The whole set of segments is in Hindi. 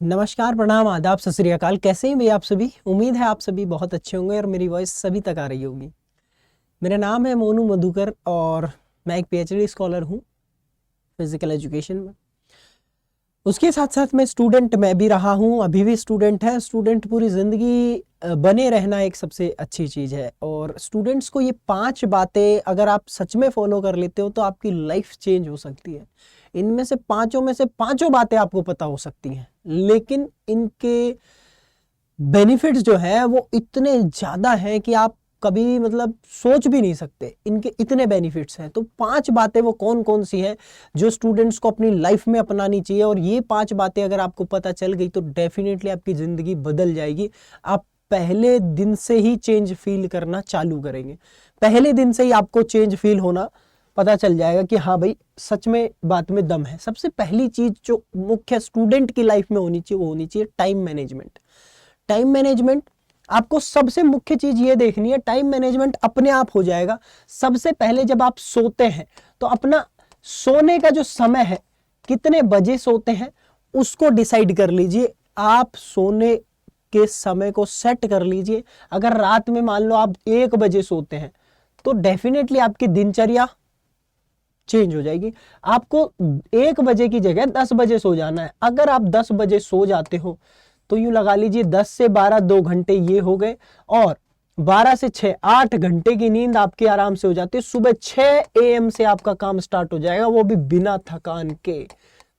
नमस्कार, प्रणाम, आदाब, सत श्री अकाल। कैसे हैं भैया आप सभी? उम्मीद है आप सभी बहुत अच्छे होंगे और मेरी वॉइस सभी तक आ रही होगी। मेरा नाम है मोनू मधुकर और मैं एक पीएचडी स्कॉलर हूँ फिजिकल एजुकेशन में। उसके साथ साथ मैं स्टूडेंट मैं भी रहा हूँ, अभी भी स्टूडेंट है। स्टूडेंट पूरी ज़िंदगी बने रहना एक सबसे अच्छी चीज़ है और स्टूडेंट्स को ये 5 बातें अगर आप सच में फॉलो कर लेते हो तो आपकी लाइफ चेंज हो सकती है। इनमें से पाँचों में से पाँचों बातें आपको पता हो सकती हैं, लेकिन इनके बेनिफिट्स जो है वो इतने ज़्यादा हैं कि आप कभी सोच भी नहीं सकते। इनके इतने बेनिफिट्स हैं। तो 5 बातें वो कौन कौन सी हैं जो स्टूडेंट्स को अपनी लाइफ में अपनानी चाहिए, और ये 5 बातें अगर आपको पता चल गई तो डेफिनेटली आपकी ज़िंदगी बदल जाएगी। आप पहले दिन से ही चेंज फील करना चालू करेंगे। पहले दिन से ही आपको चेंज फील होना पता चल जाएगा कि हाँ भाई, सच में बात में दम है। सबसे पहली चीज़ जो मुख्य स्टूडेंट की लाइफ में होनी चाहिए वो होनी चाहिए टाइम मैनेजमेंट। टाइम मैनेजमेंट आपको सबसे मुख्य चीज ये देखनी है। टाइम मैनेजमेंट अपने आप हो जाएगा। सबसे पहले जब आप सोते हैं तो अपना सोने का जो समय है, कितने बजे सोते हैं उसको डिसाइड कर लीजिए। आप सोने के समय को सेट कर लीजिए। अगर रात में मान लो आप 1 बजे सोते हैं तो डेफिनेटली आपकी दिनचर्या चेंज हो जाएगी। आपको 1 बजे की जगह 10 बजे सो जाना है। अगर आप 10 बजे सो जाते हो तो यूं लगा लीजिए 10 से 12 2 घंटे ये हो गए, और 12 से 6 8 घंटे की नींद आपकी आराम से हो जाती है। सुबह 6 AM से आपका काम स्टार्ट हो जाएगा, वो भी बिना थकान के।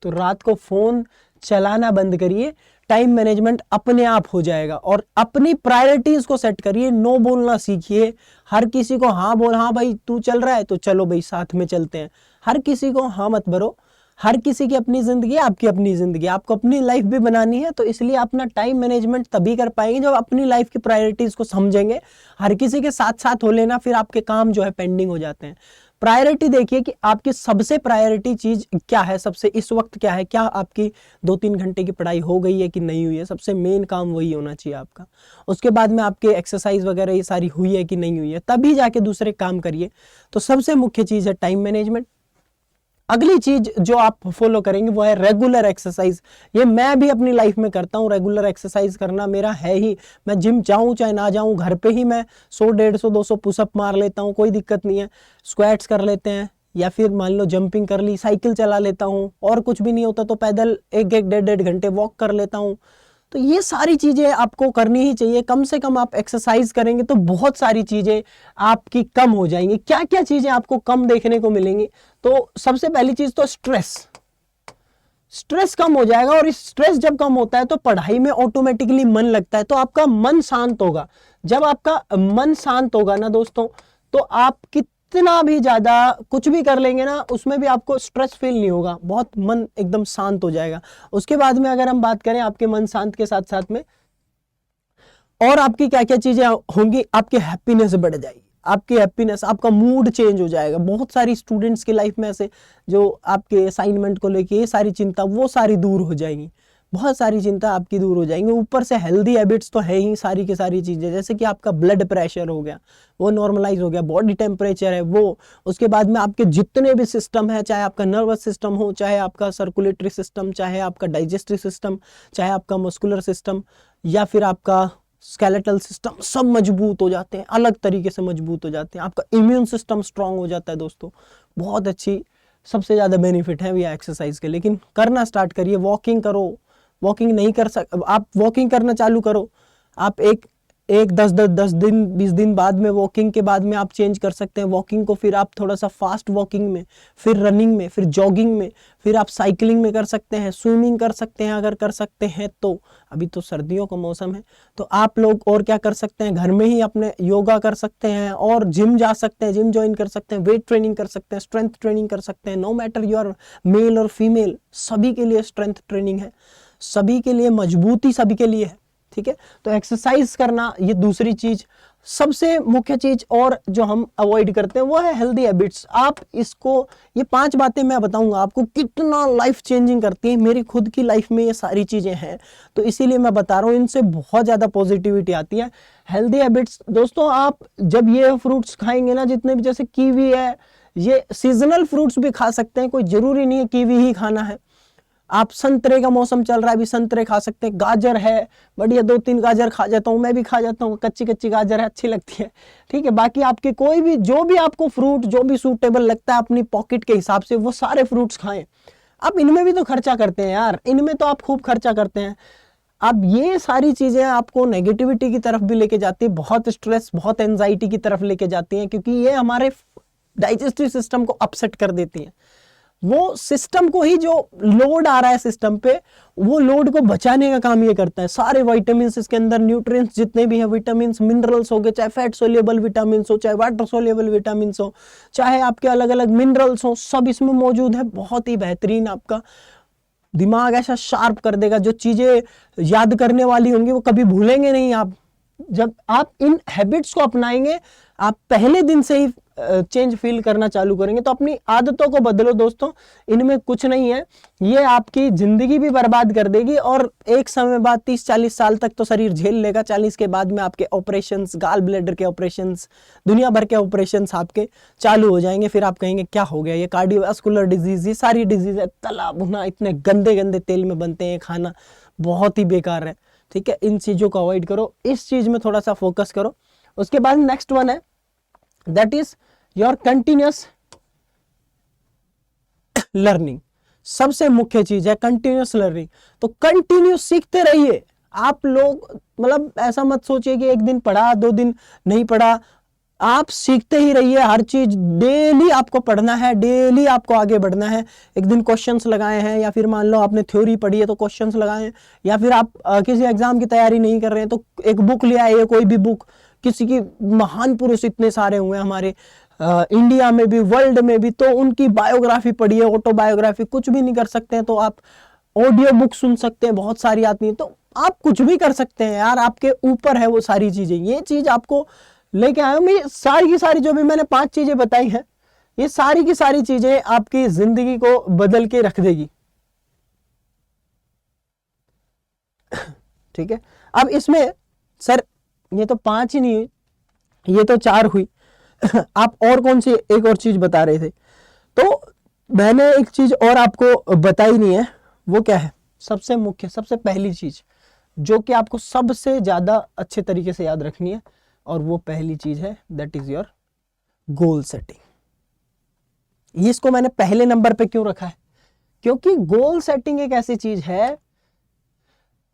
तो रात को फोन चलाना बंद करिए। टाइम मैनेजमेंट अपने आप हो जाएगा। और अपनी प्रायोरिटीज को सेट करिए। नो बोलना सीखिए। हर किसी को हाँ बोल, हाँ भाई तू चल रहा है तो चलो भाई साथ में चलते हैं। हर किसी को हाँ मत भरो। हर किसी की अपनी जिंदगी, आपकी अपनी जिंदगी, आपको अपनी लाइफ भी बनानी है। तो इसलिए अपना टाइम मैनेजमेंट तभी कर पाएंगे जब अपनी लाइफ की प्रायोरिटीज को समझेंगे। हर किसी के साथ साथ हो लेना, फिर आपके काम जो है पेंडिंग हो जाते हैं। प्रायोरिटी देखिए कि आपकी सबसे प्रायोरिटी चीज क्या है, सबसे इस वक्त क्या है। क्या आपकी 2-3 घंटे की पढ़ाई हो गई है कि नहीं हुई है? सबसे मेन काम वही होना चाहिए आपका। उसके बाद में आपके एक्सरसाइज वगैरह ये सारी हुई है कि नहीं हुई है, तभी जाके दूसरे काम करिए। तो सबसे मुख्य चीज है टाइम मैनेजमेंट। अगली चीज जो आप फॉलो करेंगे वो है रेगुलर एक्सरसाइज। ये मैं भी अपनी लाइफ में करता हूँ। रेगुलर एक्सरसाइज करना मेरा है ही। मैं जिम जाऊँ चाहे ना जाऊँ, घर पे ही मैं 100 150 200 पुशअप मार लेता हूँ, कोई दिक्कत नहीं है। स्क्वाट्स कर लेते हैं, या फिर मान लो जंपिंग कर ली, साइकिल चला लेता हूँ, और कुछ भी नहीं होता तो पैदल 1-1 1.5 घंटे वॉक कर लेता हूँ। तो ये सारी चीजें आपको करनी ही चाहिए। कम से कम आप एक्सरसाइज करेंगे तो बहुत सारी चीजें आपकी कम हो जाएंगी। क्या क्या चीजें आपको कम देखने को मिलेंगी? तो सबसे पहली चीज तो स्ट्रेस कम हो जाएगा। और इस स्ट्रेस जब कम होता है तो पढ़ाई में ऑटोमेटिकली मन लगता है, तो आपका मन शांत होगा। जब आपका मन शांत होगा ना दोस्तों, तो आप कितना भी ज्यादा कुछ भी कर लेंगे ना, उसमें भी आपको स्ट्रेस फील नहीं होगा। बहुत मन एकदम शांत हो जाएगा। उसके बाद में अगर हम बात करें आपके मन शांत के साथ साथ में और आपकी क्या क्या चीजें होंगी, आपकी हैप्पीनेस बढ़ जाएगी। आपकी हैप्पीनेस, आपका मूड चेंज हो जाएगा। बहुत सारी स्टूडेंट्स की लाइफ में ऐसे जो आपके असाइनमेंट को लेके ये सारी चिंता वो सारी दूर हो जाएंगी। बहुत सारी चिंता आपकी दूर हो जाएंगी। ऊपर से हेल्दी हैबिट्स तो है ही सारी की सारी चीजें, जैसे कि आपका ब्लड प्रेशर हो गया वो नॉर्मलाइज हो गया, बॉडी टेम्परेचर है वो। उसके बाद में आपके जितने भी सिस्टम है, चाहे आपका नर्वस सिस्टम हो, चाहे आपका सर्कुलेटरी सिस्टम, चाहे आपका डाइजेस्टिव सिस्टम, चाहे आपका मस्कुलर सिस्टम, या फिर आपका स्केलेटल सिस्टम, सब मजबूत हो जाते हैं, अलग तरीके से मजबूत हो जाते हैं। आपका इम्यून सिस्टम स्ट्रांग हो जाता है दोस्तों। बहुत अच्छी, सबसे ज़्यादा बेनिफिट है भैया एक्सरसाइज के। लेकिन करना स्टार्ट करिए। वॉकिंग करो। वॉकिंग नहीं कर सक आप वॉकिंग करना चालू करो। आप एक एक 10 दिन 20 दिन बाद में वॉकिंग के बाद में आप चेंज कर सकते हैं वॉकिंग को। फिर आप थोड़ा सा फास्ट वॉकिंग में, फिर रनिंग में, फिर जॉगिंग में, फिर आप साइकिलिंग में कर सकते हैं, स्विमिंग कर सकते हैं अगर कर सकते हैं तो। अभी तो सर्दियों का मौसम है तो आप लोग और क्या कर सकते हैं, घर में ही अपने योगा कर सकते हैं, और जिम जा सकते हैं, जिम ज्वाइन कर सकते हैं, वेट ट्रेनिंग कर सकते हैं, स्ट्रेंथ ट्रेनिंग कर सकते हैं। No matter you are male और फीमेल, सभी के लिए स्ट्रेंथ ट्रेनिंग है, सभी के लिए मजबूती, सभी के लिए है। ठीक है, तो एक्सरसाइज करना ये दूसरी चीज, सबसे मुख्य चीज। और जो हम अवॉइड करते हैं वो है हेल्दी हैबिट्स। आप इसको, ये 5 बातें मैं बताऊंगा आपको कितना लाइफ चेंजिंग करती है। मेरी खुद की लाइफ में ये सारी चीजें हैं, तो इसीलिए मैं बता रहा हूँ। इनसे बहुत ज्यादा पॉजिटिविटी आती है। हेल्दी हैबिट्स दोस्तों, आप जब ये फ्रूट्स खाएंगे ना, जितने भी, जैसे कीवी है, ये सीजनल फ्रूट्स भी खा सकते हैं, कोई जरूरी नहीं है कीवी ही खाना है। आप संतरे का मौसम चल रहा है, अभी संतरे खा सकते हैं, गाजर है, बढ़िया 2-3 गाजर खा जाता हूँ, मैं भी खा जाता हूँ, कच्ची कच्ची गाजर है, अच्छी लगती है, ठीक है। बाकी आपके कोई भी जो भी आपको फ्रूट जो भी सूटेबल लगता है अपनी पॉकेट के हिसाब से वो सारे फ्रूट्स खाएं। आप इनमें भी तो खर्चा करते हैं यार, इनमें तो आप खूब खर्चा करते हैं। अब ये सारी चीजें आपको नेगेटिविटी की तरफ भी लेके जाती है, बहुत स्ट्रेस, बहुत एंजाइटी की तरफ लेके जाती हैं, क्योंकि ये हमारे डाइजेस्टिव सिस्टम को अपसेट कर देती हैं। वो सिस्टम को ही जो लोड आ रहा है सिस्टम पे, वो लोड को बचाने का काम ये करता है। सारे विटामिन्स इसके अंदर, न्यूट्रिएंट्स जितने भी हैं, विटामिन्स, मिनरल्स हो गए, चाहे फैट सोल्यूबल विटामिन्स हो, चाहे वाटर सोल्यूबल विटामिन्स हो, चाहे आपके अलग अलग मिनरल्स हो, सब इसमें मौजूद है। बहुत ही बेहतरीन, आपका दिमाग ऐसा शार्प कर देगा, जो चीजें याद करने वाली होंगी वो कभी भूलेंगे नहीं आप। जब आप इन हैबिट्स को अपनाएंगे, आप पहले दिन से ही चेंज फील करना चालू करेंगे। तो अपनी आदतों को बदलो दोस्तों, इनमें कुछ नहीं है, ये आपकी जिंदगी भी बर्बाद कर देगी, और एक समय बाद 30-40 साल तक तो शरीर झेल लेगा। 40 के बाद में आपके ऑपरेशंस, गाल ब्लैडर के ऑपरेशंस, दुनिया भर के ऑपरेशंस आपके चालू हो जाएंगे। फिर आप कहेंगे क्या हो गया, ये कार्डियोवास्कुलर डिजीज, ये सारी डिजीज है, तला भुना इतने गंदे गंदे तेल में बनते हैं, खाना बहुत ही बेकार है, ठीक है। इन चीजों को अवॉइड करो, इस चीज में थोड़ा सा फोकस करो। उसके बाद नेक्स्ट वन है, that is your continuous learning. सबसे मुख्य चीज है कंटिन्यूअस लर्निंग। तो कंटिन्यू सीखते रहिए आप लोग, मतलब ऐसा मत सोचिए कि एक दिन पढ़ा, 2 दिन नहीं पढ़ा, आप सीखते ही रहिए। हर चीज डेली आपको पढ़ना है, डेली आपको आगे बढ़ना है। एक दिन क्वेश्चंस लगाए हैं, या फिर मान लो आपने थ्योरी पढ़ी है तो क्वेश्चंस लगाए हैं, या फिर आप किसी एग्जाम की तैयारी नहीं कर रहे हैं तो एक बुक ले आइए, कोई भी बुक, किसी की, महान पुरुष इतने सारे हुए हमारे इंडिया में भी, वर्ल्ड में भी, तो उनकी बायोग्राफी पढ़िए, ऑटोबायोग्राफी। कुछ भी नहीं कर सकते हैं तो आप ऑडियो बुक सुन सकते हैं, बहुत सारी आती हैं, तो आप कुछ भी कर सकते हैं यार, आपके ऊपर है वो सारी चीजें। ये चीज आपको लेके आया हूं मैं, सारी की सारी जो भी मैंने 5 चीजें बताई हैं, ये सारी की सारी चीजें आपकी जिंदगी को बदल के रख देगी, ठीक है। अब इसमें सर ये तो 5 ही नहीं हुई, ये तो 4 हुई आप और कौन सी एक और चीज बता रहे थे? तो मैंने एक चीज और आपको बताई नहीं है, वो क्या है? सबसे मुख्य, सबसे पहली चीज जो कि आपको सबसे ज्यादा अच्छे तरीके से याद रखनी है, और वो पहली चीज है that is your goal setting. इसको मैंने पहले नंबर पे क्यों रखा है? क्योंकि गोल सेटिंग एक ऐसी चीज है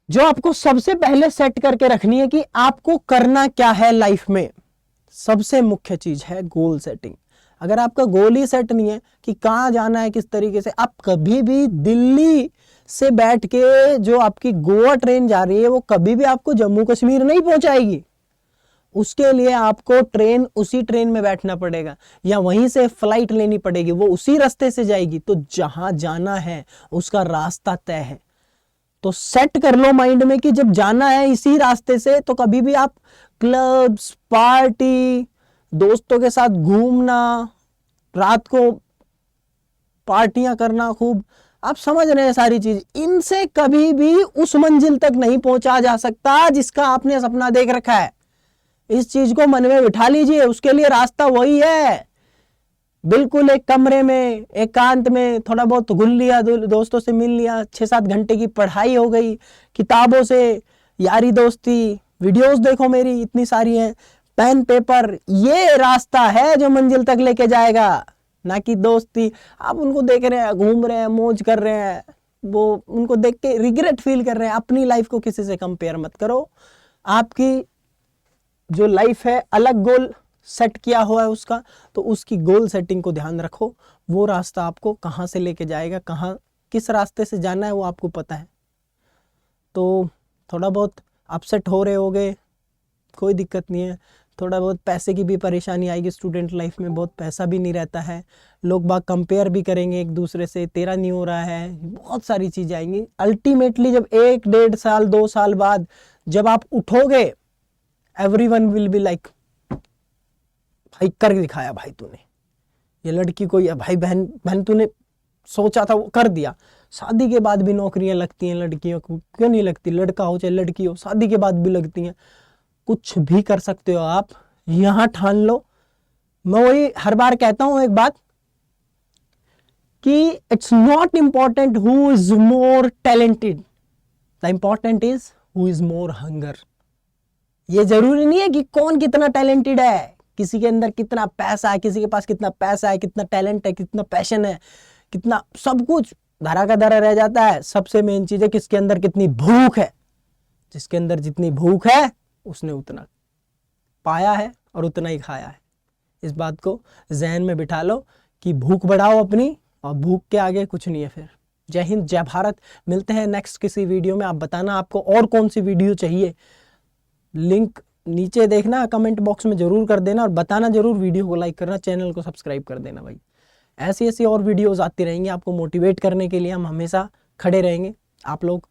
जो आपको सबसे पहले सेट करके रखनी है कि आपको करना क्या है लाइफ में। सबसे मुख्य चीज है गोल सेटिंग। अगर आपका गोल ही सेट नहीं है कि कहां जाना है, किस तरीके से, आप कभी भी दिल्ली से बैठ के जो आपकी गोवा ट्रेन जा रही है वो कभी भी आपको जम्मू कश्मीर नहीं पहुंचाएगी। उसके लिए आपको ट्रेन, उसी ट्रेन में बैठना पड़ेगा, या वहीं से फ्लाइट लेनी पड़ेगी, वो उसी रास्ते से जाएगी। तो जहां जाना है उसका रास्ता तय है। तो सेट कर लो माइंड में कि जब जाना है इसी रास्ते से, तो कभी भी आप क्लब्स, पार्टी, दोस्तों के साथ घूमना, रात को पार्टियां करना खूब, आप समझ रहे हैं सारी चीज, इनसे कभी भी उस मंजिल तक नहीं पहुंचा जा सकता जिसका आपने सपना देख रखा है। इस चीज को मन में बिठा लीजिए। उसके लिए रास्ता वही है, बिल्कुल एक कमरे में एकांत में थोड़ा बहुत घुल लिया, दोस्तों से मिल लिया, 6-7 घंटे की पढ़ाई हो गई, किताबों से यारी दोस्ती, वीडियोस देखो मेरी इतनी सारी हैं, पेन पेपर, ये रास्ता है जो मंजिल तक लेके जाएगा, ना कि दोस्ती। आप उनको देख रहे हैं, घूम रहे हैं, मौज कर रहे हैं, वो उनको देख के रिग्रेट फील कर रहे हैं। अपनी लाइफ को किसी से कंपेयर मत करो। आपकी जो लाइफ है, अलग गोल सेट किया हुआ है उसका, तो उसकी गोल सेटिंग को ध्यान रखो। वो रास्ता आपको कहाँ से लेके जाएगा, कहाँ किस रास्ते से जाना है वो आपको पता है। तो थोड़ा बहुत अपसेट हो रहे होगे, कोई दिक्कत नहीं है। थोड़ा बहुत पैसे की भी परेशानी आएगी, स्टूडेंट लाइफ में बहुत पैसा भी नहीं रहता है, लोग बाग कंपेयर भी करेंगे एक दूसरे से, तेरा नहीं हो रहा है, बहुत सारी चीज़ें आएंगी। अल्टीमेटली जब 1-1.5 साल 2 साल बाद जब आप उठोगे, एवरीवन विल बी लाइक, भाई कर दिखाया भाई तूने, ये लड़की को, या भाई बहन तूने सोचा था वो कर दिया। शादी के बाद भी नौकरियां लगती हैं लड़कियों को, क्यों नहीं लगती? लड़का हो चाहे लड़की हो, शादी के बाद भी लगती हैं। कुछ भी कर सकते हो आप, यहाँ ठान लो। मैं वही हर बार कहता हूँ एक बात कि it's not important who is more talented, the important is who is more hunger. ये जरूरी नहीं है कि कौन कितना टैलेंटेड है, किसी के अंदर कितना पैसा है, किसी के पास कितना पैसा है, कितना टैलेंट है, कितना पैशन है, कितना सब कुछ धरा का धरा रह जाता है। सबसे मेन चीज है किसके अंदर कितनी भूख है। जिसके अंदर जितनी भूख है उसने उतना पाया है और उतना ही खाया है। इस बात को जहन में बिठा लो कि भूख बढ़ाओ अपनी, और भूख के आगे कुछ नहीं है फिर। जय हिंद, जय भारत। मिलते हैं नेक्स्ट किसी वीडियो में। आप बताना आपको और कौन सी वीडियो चाहिए, लिंक नीचे देखना, कमेंट बॉक्स में जरूर कर देना, और बताना जरूर, वीडियो को लाइक करना, चैनल को सब्सक्राइब कर देना भाई। ऐसी ऐसी और वीडियोस आती रहेंगी आपको मोटिवेट करने के लिए। हम हमेशा खड़े रहेंगे। आप लोग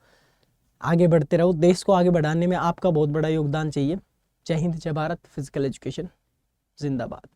आगे बढ़ते रहो, देश को आगे बढ़ाने में आपका बहुत बड़ा योगदान चाहिए। जय हिंद, जय भारत। फिजिकल एजुकेशन जिंदाबाद।